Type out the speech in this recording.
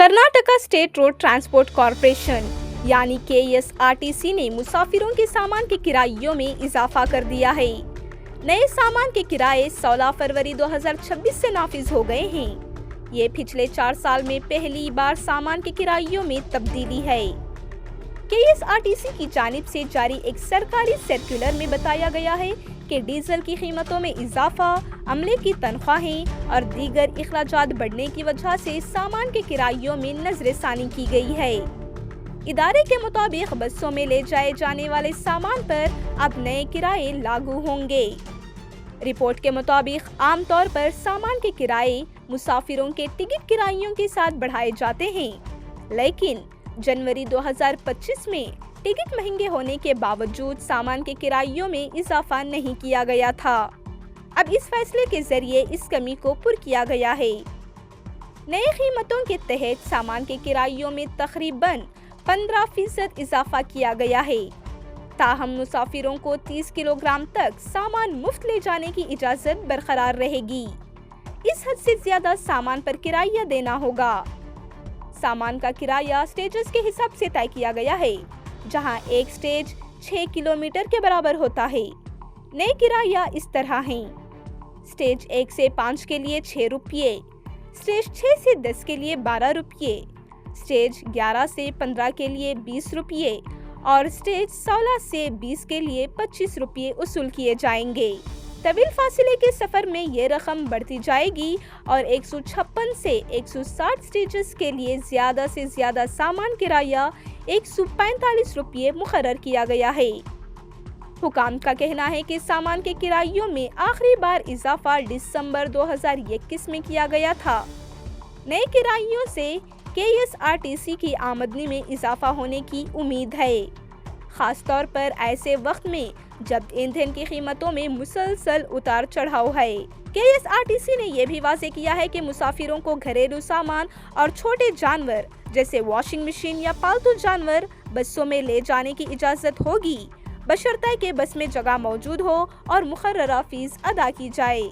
Karnataka state road transport corporation यानी KSRTC ने मुसाफिरों के सामान के किरायों में इजाफा कर दिया है। नए सामान के किराए 16 फरवरी 2026 से नाफिज हो गए हैं। ये पिछले 4 साल में पहली बार सामान के किरायों में तब्दीली है। KSRTC की जानिब से जारी एक सरकारी सर्कुलर में बताया गया है कि डीजल की कीमतों में इजाफा, अमले की तनख्वाहें और दीगर इखराजात बढ़ने की वजह से सामान के किरायों में नजरसानी की गई है। इदारे के मुताबिक बसों में ले जाए जाने वाले सामान पर अब नए किराए लागू होंगे। रिपोर्ट के मुताबिक आमतौर पर सामान के किराए मुसाफिरों के टिकट किरायों के साथ बढ़ाए जाते हैं, लेकिन जनवरी 2025 में टिकट महंगे होने के बावजूद सामान के किरायों में इजाफा नहीं किया गया था। अब इस फैसले के जरिए इस कमी को पूरा किया गया है। नए कीमतों के तहत सामान के किरायों में तकरीबन 15% इजाफा किया गया है। ताहम मुसाफिरों को 30 किलोग्राम तक सामान मुफ्त ले जाने की इजाजत बरकरार रहेगी। इस हद से ज्यादा सामान पर किराया देना होगा। सामान का किराया स्टेजेस के हिसाब से तय किया गया है, जहां एक स्टेज 6 किलोमीटर के बराबर होता है। नए किराया इस तरह हैं। स्टेज 1 से 5 के लिए 6 रुपये, स्टेज 6 से 10 के लिए 12 रुपये, स्टेज 11 से 15 के लिए 20 रुपये और स्टेज 16 से 20 के लिए 25 रुपये वसूल किए जाएंगे। तवील फासले के सफर में ये रकम बढ़ती जाएगी और 156 से 160 स्टेजेस के लिए ज्यादा से ज्यादा सामान किराया 145 रुपये मुकर्रर किया गया है। हुकाम का कहना है कि सामान के किरायों में आखिरी बार इजाफा दिसंबर 2021 में किया गया था। नए किरायों से KSRTC की आमदनी में इजाफा होने की उम्मीद है, खास तौर पर ऐसे वक्त में जब ईंधन की कीमतों में मुसलसल उतार चढ़ाव है। KSRTC ने यह भी वाज़ेह किया है कि मुसाफिरों को घरेलू सामान और छोटे जानवर जैसे वॉशिंग मशीन या पालतू जानवर बसों में ले जाने की इजाज़त होगी, बशर्ते कि बस में जगह मौजूद हो और मुकर्ररा फीस अदा की जाए।